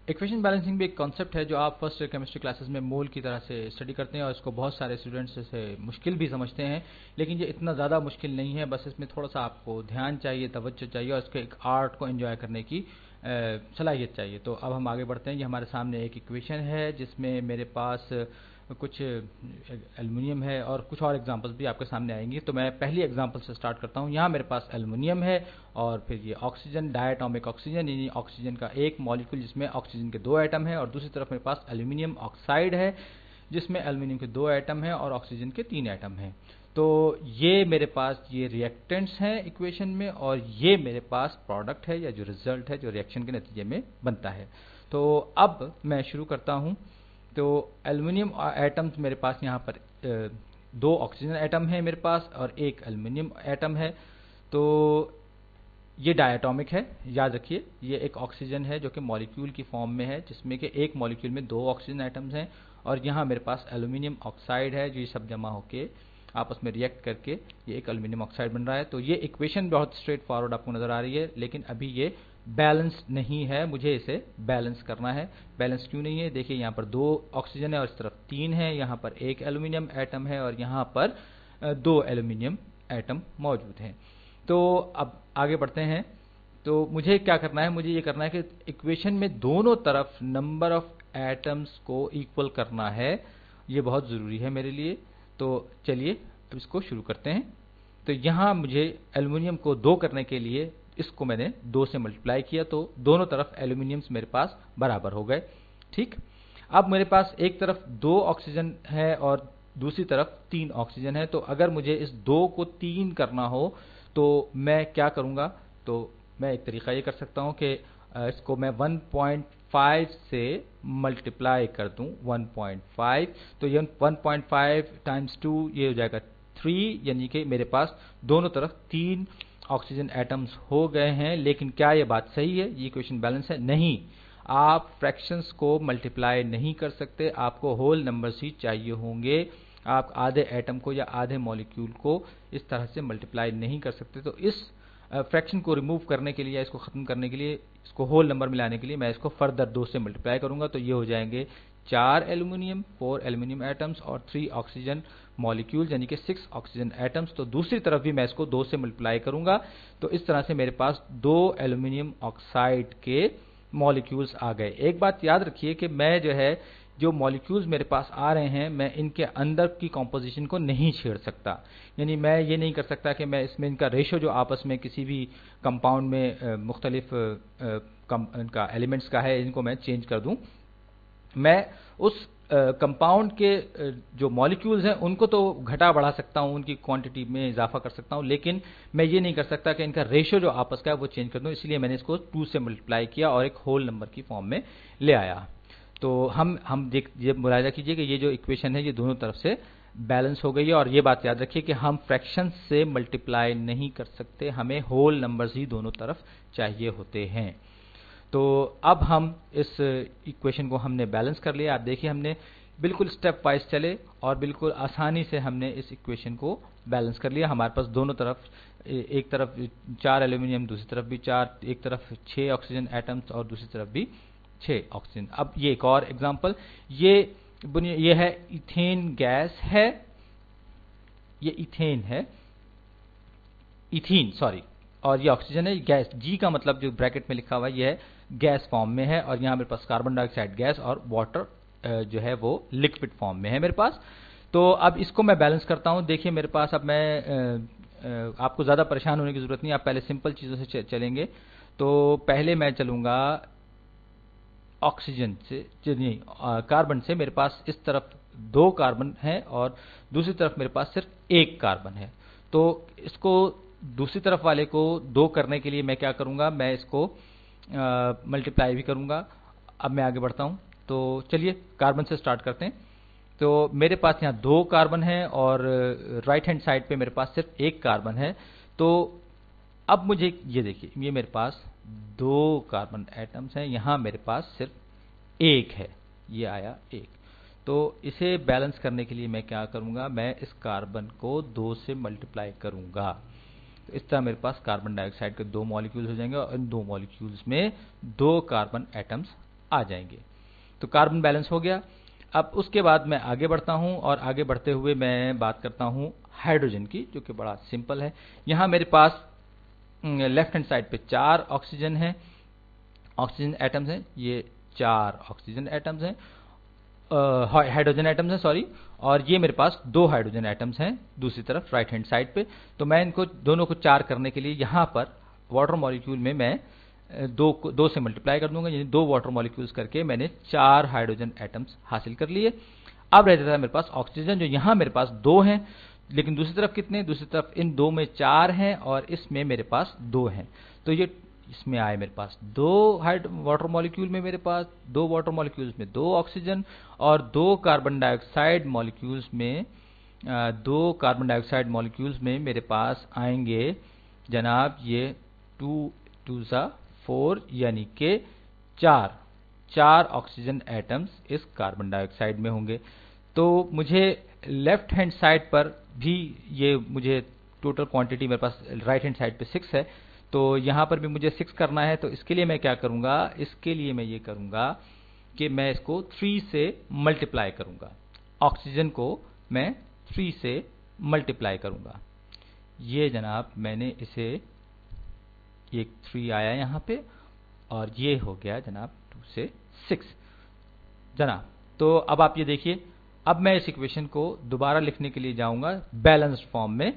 Equation balancing भी एक concept है जो आप फर्स्ट ईयर केमिस्ट्री क्लासेस में मोल की तरह से स्टडी करते हैं और इसको बहुत सारे स्टूडेंट्स इसे मुश्किल भी समझते हैं, लेकिन ये इतना ज़्यादा मुश्किल नहीं है। बस इसमें थोड़ा सा आपको ध्यान चाहिए, तवज्जो चाहिए और इसके एक आर्ट को एंजॉय करने की सलाहियत चाहिए। तो अब हम आगे बढ़ते हैं। ये हमारे सामने एक इक्वेशन है जिसमें मेरे पास कुछ एल्युमिनियम है और कुछ और एग्जांपल्स भी आपके सामने आएंगी। तो मैं पहली एग्जांपल से स्टार्ट करता हूँ। यहाँ मेरे पास एल्युमिनियम है और फिर ये ऑक्सीजन, डायटोमिक ऑक्सीजन, यानी ऑक्सीजन का एक मॉलिक्यूल जिसमें ऑक्सीजन के 2 एटम है, और दूसरी तरफ मेरे पास एल्युमिनियम ऑक्साइड है जिसमें एल्युमिनियम के 2 एटम है और ऑक्सीजन के 3 एटम हैं। तो ये मेरे पास ये रिएक्टेंट्स हैं इक्वेशन में, और ये मेरे पास प्रोडक्ट है या जो रिजल्ट है जो रिएक्शन के नतीजे में बनता है। तो अब मैं शुरू करता हूँ। तो एल्युमिनियम एटम्स मेरे पास यहाँ पर 2 ऑक्सीजन एटम है मेरे पास और एक एल्युमिनियम एटम है। तो ये डायटोमिक है, याद रखिए। ये एक ऑक्सीजन है जो कि मॉलिक्यूल की फॉर्म में है, जिसमें कि एक मॉलिक्यूल में 2 ऑक्सीजन एटम्स हैं, और यहाँ मेरे पास एल्युमिनियम ऑक्साइड है जो ये सब जमा होके आपस में रिएक्ट करके ये एक एल्युमिनियम ऑक्साइड बन रहा है। तो ये इक्वेशन बहुत स्ट्रेट फॉरवर्ड आपको नजर आ रही है, लेकिन अभी ये बैलेंस नहीं है, मुझे इसे बैलेंस करना है। बैलेंस क्यों नहीं है? देखिए, यहाँ पर 2 ऑक्सीजन है और इस तरफ 3 है, यहाँ पर एक एल्युमिनियम एटम है और यहाँ पर 2 एल्युमिनियम एटम मौजूद हैं। तो अब आगे बढ़ते हैं। तो मुझे क्या करना है? मुझे ये करना है कि इक्वेशन में दोनों तरफ नंबर ऑफ एटम्स को इक्वल करना है। ये बहुत ज़रूरी है मेरे लिए। तो चलिए अब इसको शुरू करते हैं। तो यहाँ मुझे एल्युमिनियम को 2 करने के लिए इसको मैंने 2 से मल्टीप्लाई किया, तो दोनों तरफ एल्युमिनियम्स मेरे पास बराबर हो गए। ठीक, अब मेरे पास एक तरफ 2 ऑक्सीजन है और दूसरी तरफ 3 ऑक्सीजन है। तो अगर मुझे इस 2 को 3 करना हो तो मैं क्या करूंगा? तो मैं एक तरीका ये कर सकता हूं कि इसको मैं 1.5 से मल्टीप्लाई कर दूं। 1.5, तो ये 1.5 टाइम्स 2 ये हो जाएगा 3, यानी कि मेरे पास दोनों तरफ 3 ऑक्सीजन एटम्स हो गए हैं। लेकिन क्या ये बात सही है? ये इक्वेशन बैलेंस है? नहीं, आप फ्रैक्शंस को मल्टीप्लाई नहीं कर सकते, आपको होल नंबर्स ही चाहिए होंगे। आप आधे एटम को या आधे मॉलिक्यूल को इस तरह से मल्टीप्लाई नहीं कर सकते। तो इस फ्रैक्शन को रिमूव करने के लिए या इसको खत्म करने के लिए, इसको होल नंबर में लाने के लिए मैं इसको फर्दर 2 से मल्टीप्लाई करूंगा। तो ये हो जाएंगे 4 एल्युमिनियम, 4 एल्युमिनियम एटम्स और 3 ऑक्सीजन मॉलिक्यूल, यानी कि 6 ऑक्सीजन एटम्स। तो दूसरी तरफ भी मैं इसको 2 से मल्टीप्लाई करूंगा। तो इस तरह से मेरे पास 2 एल्युमिनियम ऑक्साइड के मॉलिक्यूल्स आ गए। एक बात याद रखिए कि मैं जो है, जो मॉलिक्यूल्स मेरे पास आ रहे हैं, मैं इनके अंदर की कॉम्पोजिशन को नहीं छेड़ सकता। यानी मैं ये नहीं कर सकता कि मैं इसमें इनका रेशो जो आपस में किसी भी कंपाउंड में मुख्तलिफ इनका एलिमेंट्स का है, इनको मैं चेंज कर दूं। मैं उस कंपाउंड के जो मॉलिक्यूल्स हैं उनको तो घटा बढ़ा सकता हूं, उनकी क्वांटिटी में इजाफा कर सकता हूं, लेकिन मैं ये नहीं कर सकता कि इनका रेशो जो आपस का है वो चेंज कर दूं। इसलिए मैंने इसको 2 से मल्टीप्लाई किया और एक होल नंबर की फॉर्म में ले आया। तो हम ये मुलाहिजा कीजिए कि ये जो इक्वेशन है ये दोनों तरफ से बैलेंस हो गई है। और ये बात याद रखिए कि हम फ्रैक्शन से मल्टीप्लाई नहीं कर सकते, हमें होल नंबर्स ही दोनों तरफ चाहिए होते हैं। तो अब हम इस इक्वेशन को हमने बैलेंस कर लिया। आप देखिए, हमने बिल्कुल स्टेप वाइज चले और बिल्कुल आसानी से हमने इस इक्वेशन को बैलेंस कर लिया। हमारे पास दोनों तरफ, एक तरफ 4 एल्यूमिनियम, दूसरी तरफ भी 4, एक तरफ 6 ऑक्सीजन एटम्स और दूसरी तरफ भी 6 ऑक्सीजन। अब ये एक और एग्जांपल, ये है इथेन गैस है, ये इथेन है, इथीन सॉरी, और ये ऑक्सीजन है। गैस, जी का मतलब जो ब्रैकेट में लिखा हुआ है ये है गैस फॉर्म में है, और यहाँ मेरे पास कार्बन डाइऑक्साइड गैस और वाटर जो है वो लिक्विड फॉर्म में है मेरे पास। तो अब इसको मैं बैलेंस करता हूँ। देखिए मेरे पास, अब मैं आपको ज़्यादा परेशान होने की ज़रूरत नहीं, आप पहले सिंपल चीज़ों से चलेंगे। तो पहले मैं चलूँगा ऑक्सीजन से, नहीं कार्बन से। मेरे पास इस तरफ 2 कार्बन है और दूसरी तरफ मेरे पास सिर्फ 1 कार्बन है। तो इसको दूसरी तरफ वाले को 2 करने के लिए मैं क्या करूंगा? मैं इसको मल्टीप्लाई भी करूंगा। अब मैं आगे बढ़ता हूं। तो चलिए कार्बन से स्टार्ट करते हैं। तो मेरे पास यहाँ 2 कार्बन है और राइट हैंड साइड पे मेरे पास सिर्फ 1 कार्बन है। तो अब मुझे ये देखिए, ये मेरे पास 2 कार्बन एटम्स हैं, यहाँ मेरे पास सिर्फ 1 है, ये आया 1। तो इसे बैलेंस करने के लिए मैं क्या करूंगा? मैं इस कार्बन को 2 से मल्टीप्लाई करूंगा। तो इस तरह मेरे पास कार्बन डाइऑक्साइड के 2 मॉलिक्यूल्स हो जाएंगे और इन 2 मॉलिक्यूल्स में 2 कार्बन एटम्स आ जाएंगे। तो कार्बन बैलेंस हो गया। अब उसके बाद मैं आगे बढ़ता हूं और आगे बढ़ते हुए मैं बात करता हूं हाइड्रोजन की, जो कि बड़ा सिंपल है। यहां मेरे पास लेफ्ट हैंड साइड पे 4 ऑक्सीजन है, ऑक्सीजन एटम्स हैं, ये 4 ऑक्सीजन एटम्स हैं, हाइड्रोजन एटम्स हैं सॉरी, और ये मेरे पास 2 हाइड्रोजन एटम्स हैं दूसरी तरफ राइट हैंड साइड पे। तो मैं इनको दोनों को 4 करने के लिए यहाँ पर वाटर मॉलिक्यूल में मैं 2 से मल्टीप्लाई कर दूंगा, यानी 2 वाटर मॉलिक्यूल्स करके मैंने 4 हाइड्रोजन एटम्स हासिल कर लिए। अब रह जाता है मेरे पास ऑक्सीजन, जो यहाँ मेरे पास 2 हैं, लेकिन दूसरी तरफ कितने, दूसरी तरफ इन 2 में 4 हैं और इसमें मेरे पास 2 हैं। तो ये इसमें आए मेरे पास 2 वाटर मॉलिक्यूल में मेरे पास 2 वाटर मॉलिक्यूल्स में 2 ऑक्सीजन, और 2 कार्बन डाइऑक्साइड मॉलिक्यूल्स में 2 कार्बन डाइऑक्साइड मॉलिक्यूल्स में मेरे पास आएंगे जनाब ये 2 2 4, यानी के 4 ऑक्सीजन एटम्स इस कार्बन डाइऑक्साइड में होंगे। तो मुझे लेफ्ट हैंड साइड पर भी ये मुझे टोटल क्वांटिटी मेरे पास राइट हैंड साइड पे 6 है, तो यहां पर भी मुझे 6 करना है। तो इसके लिए मैं क्या करूंगा, इसके लिए मैं ये करूंगा कि मैं इसको 3 से मल्टीप्लाई करूंगा, ऑक्सीजन को मैं 3 से मल्टीप्लाई करूंगा। ये जनाब मैंने इसे, एक 3 आया यहां पे, और ये हो गया जनाब 2 से 6 जनाब। तो अब आप ये देखिए, अब मैं इस इक्वेशन को दोबारा लिखने के लिए जाऊंगा बैलेंस्ड फॉर्म में।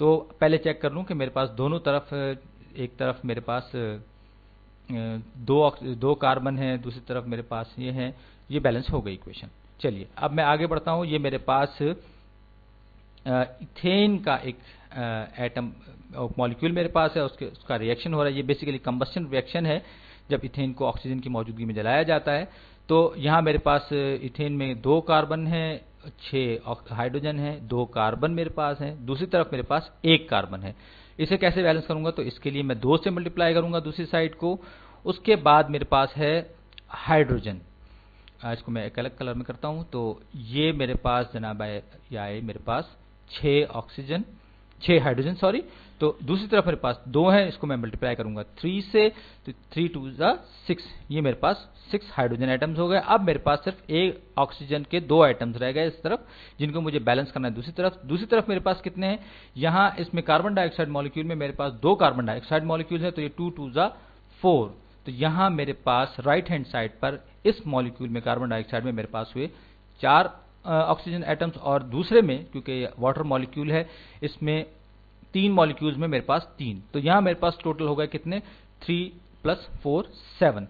तो पहले चेक कर लूं कि मेरे पास दोनों तरफ, एक तरफ मेरे पास 2 कार्बन है, दूसरी तरफ मेरे पास ये है, ये बैलेंस हो गई इक्वेशन। चलिए अब मैं आगे बढ़ता हूं। ये मेरे पास इथेन का एक एटम मॉलिक्यूल मेरे पास है, उसका रिएक्शन हो रहा है। ये बेसिकली कंबस्शन रिएक्शन है, जब इथेन को ऑक्सीजन की मौजूदगी में जलाया जाता है। तो यहाँ मेरे पास इथेन में 2 कार्बन है, 6 हाइड्रोजन है, 2 कार्बन मेरे पास है, दूसरी तरफ मेरे पास 1 कार्बन है। इसे कैसे बैलेंस करूंगा, तो इसके लिए मैं 2 से मल्टीप्लाई करूंगा दूसरी साइड को। उसके बाद मेरे पास है हाइड्रोजन, इसको मैं एक अलग कलर में करता हूं। तो ये मेरे पास जनाब आए मेरे पास 6 हाइड्रोजन सॉरी। तो दूसरी तरफ मेरे पास 2 है, इसको मैं मल्टीप्लाई करूंगा 3 से, तो 3 2 6, ये मेरे पास 6 हाइड्रोजन एटम्स हो गए। अब मेरे पास सिर्फ एक ऑक्सीजन के 2 एटम्स रह गए इस तरफ, जिनको मुझे बैलेंस करना है दूसरी तरफ। दूसरी तरफ मेरे पास कितने हैं, यहाँ इसमें कार्बन डाइऑक्साइड मॉलिक्यूल में मेरे पास 2 कार्बन डाइऑक्साइड मॉलिक्यूल है, तो ये 2 2 4। तो यहाँ मेरे पास राइट हैंड साइड पर इस मॉलिक्यूल में कार्बन डाइऑक्साइड में मेरे पास हुए 4 ऑक्सीजन एटम्स, और दूसरे में क्योंकि वाटर मॉलिक्यूल है इसमें 3 मॉलिक्यूल्स में मेरे पास 3। तो यहां मेरे पास टोटल हो गए कितने, 3 + 4 7।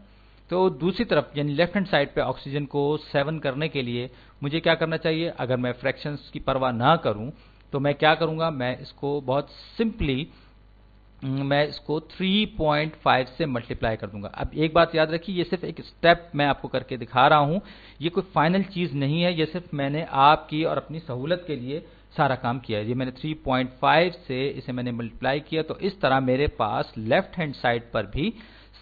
तो दूसरी तरफ यानी लेफ्ट हैंड साइड पे ऑक्सीजन को 7 करने के लिए मुझे क्या करना चाहिए, अगर मैं फ्रैक्शंस की परवाह ना करूं तो मैं क्या करूंगा, मैं इसको बहुत सिंपली मैं इसको 3.5 से मल्टीप्लाई कर दूंगा। अब एक बात याद रखिए, ये सिर्फ एक स्टेप मैं आपको करके दिखा रहा हूं, ये कोई फाइनल चीज नहीं है, ये सिर्फ मैंने आपकी और अपनी सहूलत के लिए सारा काम किया है। ये मैंने 3.5 से इसे मैंने मल्टीप्लाई किया, तो इस तरह मेरे पास लेफ्ट हैंड साइड पर भी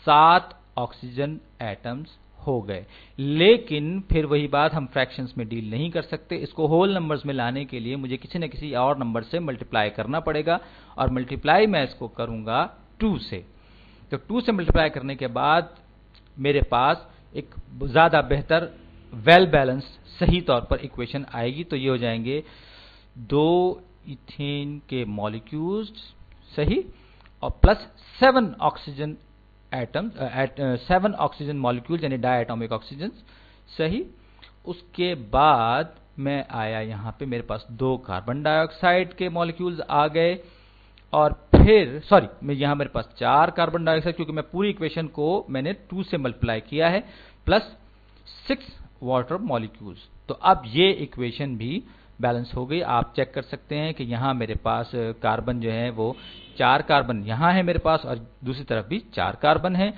7 ऑक्सीजन एटम्स हो गए। लेकिन फिर वही बात, हम फ्रैक्शंस में डील नहीं कर सकते, इसको होल नंबर्स में लाने के लिए मुझे किसी न किसी और नंबर से मल्टीप्लाई करना पड़ेगा, और मल्टीप्लाई मैं इसको करूंगा 2 से। तो 2 से मल्टीप्लाई करने के बाद मेरे पास एक ज्यादा बेहतर वेल बैलेंस सही तौर पर इक्वेशन आएगी। तो ये हो जाएंगे 2 इथेन के मॉलिक्यूल्स सही, और plus 7 oxygen atom 7 oxygen molecule यानी डायटोमिक ऑक्सीजन सही। उसके बाद मैं आया यहां पे, मेरे पास 2 कार्बन डाइऑक्साइड के मॉलिक्यूल्स आ गए, और फिर सॉरी मैं यहां मेरे पास 4 कार्बन डाइऑक्साइड, क्योंकि मैं पूरी इक्वेशन को मैंने 2 से मल्टीप्लाई किया है, प्लस 6 वाटर मॉलिक्यूल्स। तो अब ये इक्वेशन भी बैलेंस हो गई। आप चेक कर सकते हैं कि यहां मेरे पास कार्बन जो है वो 4 कार्बन यहां है मेरे पास, और दूसरी तरफ भी 4 कार्बन है।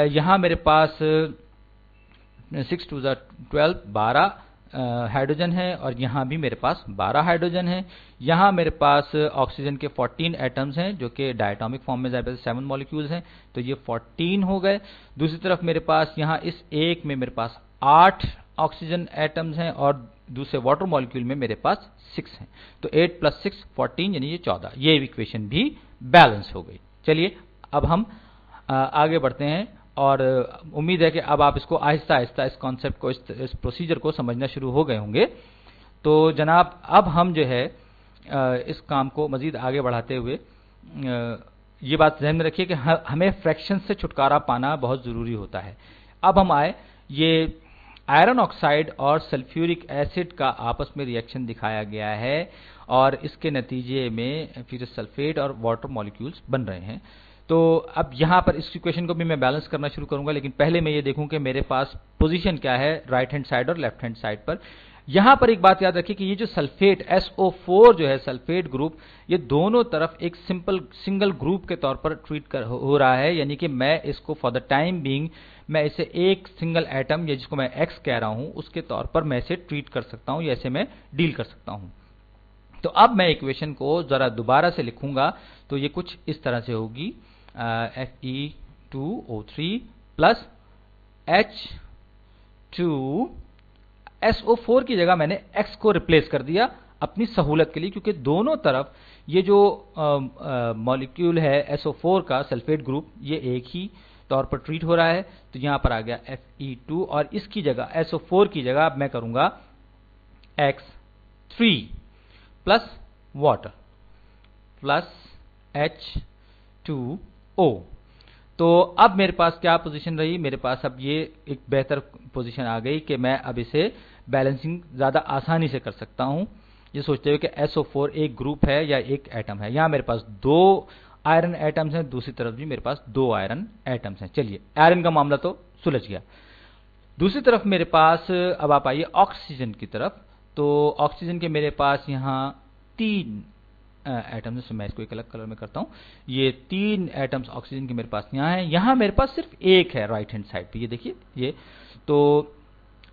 यहां मेरे पास 6 2 12 हाइड्रोजन है, और यहां भी मेरे पास 12 हाइड्रोजन है। यहां मेरे पास ऑक्सीजन के 14 एटम्स हैं, जो कि डायटोमिक फॉर्म में 7 मॉलिक्यूल्स हैं, तो ये 14 हो गए। दूसरी तरफ मेरे पास यहां इस एक में मेरे पास 8 ऑक्सीजन एटम्स हैं, और दूसरे वाटर मॉलिक्यूल में मेरे पास 6 हैं। तो 8 + 6 14, यानी ये 14। ये इक्वेशन भी बैलेंस हो गई। चलिए अब हम आगे बढ़ते हैं और उम्मीद है कि अब आप इसको आहिस्ता आहिस्ता इस कॉन्सेप्ट को, इस प्रोसीजर को समझना शुरू हो गए होंगे। तो जनाब अब हम जो है इस काम को मजीद आगे बढ़ाते हुए ये बात ध्यान में रखिए कि हमें फ्रैक्शन से छुटकारा पाना बहुत ज़रूरी होता है। अब हम आए, ये आयरन ऑक्साइड और सल्फ्यूरिक एसिड का आपस में रिएक्शन दिखाया गया है और इसके नतीजे में फिर सल्फेट और वाटर मॉलिक्यूल्स बन रहे हैं। तो अब यहाँ पर इस इक्वेशन को भी मैं बैलेंस करना शुरू करूंगा, लेकिन पहले मैं ये देखूं कि मेरे पास पोजीशन क्या है राइट हैंड साइड और लेफ्ट हैंड साइड पर। यहाँ पर एक बात याद रखिए कि ये जो सल्फेट SO4 जो है सल्फेट ग्रुप, ये दोनों तरफ एक सिंगल ग्रुप के तौर पर ट्रीट हो रहा है, यानी कि मैं इसको फॉर द टाइम बीइंग मैं इसे एक सिंगल एटम या जिसको मैं X कह रहा हूं उसके तौर पर मैं इसे ट्रीट कर सकता हूं या इसे मैं डील कर सकता हूं। तो अब मैं इक्वेशन को जरा दोबारा से लिखूंगा तो ये कुछ इस तरह से होगी, Fe2O3 प्लस H2SO4 की जगह मैंने X को रिप्लेस कर दिया अपनी सहूलत के लिए, क्योंकि दोनों तरफ ये जो मॉलिक्यूल है SO4 का सल्फेट ग्रुप ये एक ही तौर पर ट्रीट हो रहा है। तो यहां पर आ गया Fe2 और इसकी जगह SO4 की जगह अब मैं करूंगा X3 plus water plus H2O। तो अब मेरे पास क्या पोजीशन रही, मेरे पास अब ये एक बेहतर पोजीशन आ गई कि मैं अब इसे बैलेंसिंग ज्यादा आसानी से कर सकता हूं, ये सोचते हुए कि SO4 एक ग्रुप है या एक एटम है। यहां मेरे पास 2 आयरन एटम्स हैं, दूसरी तरफ भी मेरे पास 2 आयरन एटम्स हैं। चलिए आयरन का मामला तो सुलझ गया। दूसरी तरफ मेरे पास अब आप आइए ऑक्सीजन की तरफ। तो ऑक्सीजन के मेरे पास यहाँ 3 एटम्स, मैं इसको एक अलग कलर में करता हूं। ये 3 एटम्स ऑक्सीजन के मेरे पास यहाँ हैं, यहाँ मेरे पास सिर्फ एक है राइट हैंड साइड पे, ये देखिए ये। तो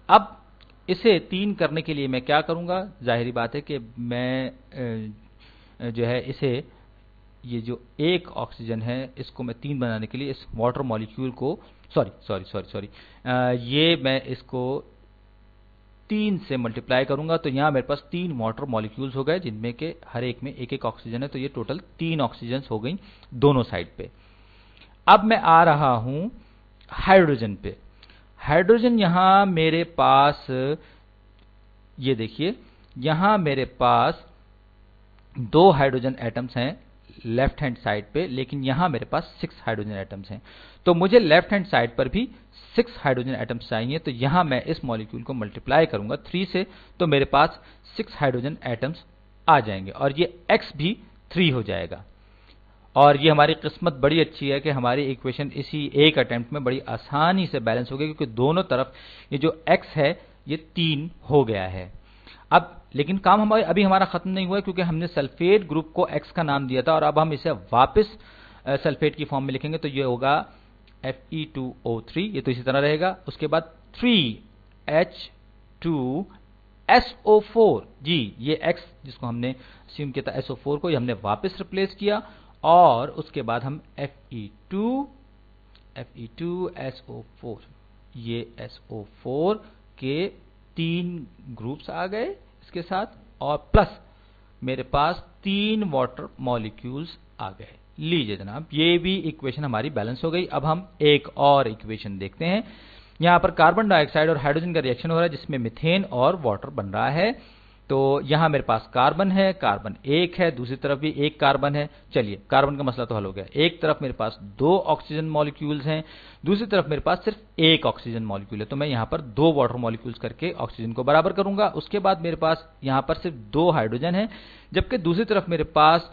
अब इसे 3 करने के लिए मैं क्या करूंगा, जाहिर बात है कि मैं जो है इसे, ये जो एक ऑक्सीजन है इसको मैं 3 बनाने के लिए इस वाटर मॉलिक्यूल को सॉरी ये मैं इसको 3 से मल्टीप्लाई करूंगा। तो यहां मेरे पास 3 वाटर मॉलिक्यूल्स हो गए जिनमें के हर एक में एक एक ऑक्सीजन है, तो ये टोटल 3 ऑक्सीजन हो गई दोनों साइड पे। अब मैं आ रहा हूं हाइड्रोजन पे। हाइड्रोजन यहां मेरे पास, ये देखिए यहां मेरे पास 2 हाइड्रोजन एटम्स हैं लेफ्ट हैंड साइड पे, लेकिन यहां मेरे पास 6 हाइड्रोजन एटम्स हैं। तो मुझे लेफ्ट हैंड साइड पर भी 6 हाइड्रोजन एटम्स चाहिए। तो यहां मैं इस मॉलिक्यूल को मल्टीप्लाई करूंगा 3 से, तो मेरे पास 6 हाइड्रोजन एटम्स आ जाएंगे और ये X भी 3 हो जाएगा। और ये हमारी किस्मत बड़ी अच्छी है कि हमारी इक्वेशन इसी एक अटेम्प्ट में बड़ी आसानी से बैलेंस हो गई, क्योंकि दोनों तरफ ये जो X है ये 3 हो गया है। अब लेकिन काम अभी हमारा खत्म नहीं हुआ है, क्योंकि हमने सल्फेट ग्रुप को X का नाम दिया था और अब हम इसे वापस सल्फेट की फॉर्म में लिखेंगे। तो ये होगा Fe2O3, ये तो इसी तरह रहेगा। उसके बाद 3H2SO4, जी ये X जिसको हमने अस्यूम किया था SO4 को, ये हमने वापस रिप्लेस किया। और उसके बाद हम Fe2SO4, ये SO4 के 3 ग्रुप्स आ गए इसके साथ, और प्लस मेरे पास 3 वाटर मॉलिक्यूल्स आ गए। लीजिए जनाब, ये भी इक्वेशन हमारी बैलेंस हो गई। अब हम एक और इक्वेशन देखते हैं। यहां पर कार्बन डाइऑक्साइड और हाइड्रोजन का रिएक्शन हो रहा है जिसमें मीथेन और वाटर बन रहा है। तो यहां मेरे पास कार्बन है, कार्बन एक है, दूसरी तरफ भी एक कार्बन है। चलिए कार्बन का मसला तो हल हो गया। एक तरफ मेरे पास 2 ऑक्सीजन मॉलिक्यूल्स हैं, दूसरी तरफ मेरे पास सिर्फ एक ऑक्सीजन मॉलिक्यूल है। तो मैं यहां पर 2 वाटर मॉलिक्यूल्स करके ऑक्सीजन को बराबर करूंगा। उसके बाद मेरे पास यहां पर सिर्फ 2 हाइड्रोजन है, जबकि दूसरी तरफ मेरे पास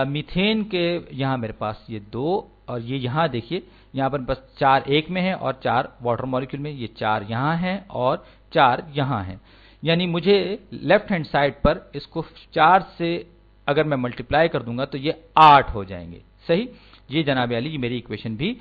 मीथेन के यहां मेरे पास ये 2, और ये यहां देखिए यहां पर बस 4 एक में है और 4 वाटर मॉलिक्यूल में, ये 4 यहां हैं और 4 यहां हैं। यानी मुझे लेफ्ट हैंड साइड पर इसको 4 से अगर मैं मल्टीप्लाई कर दूंगा तो ये 8 हो जाएंगे। सही, ये जनाब अली, ये मेरी इक्वेशन भी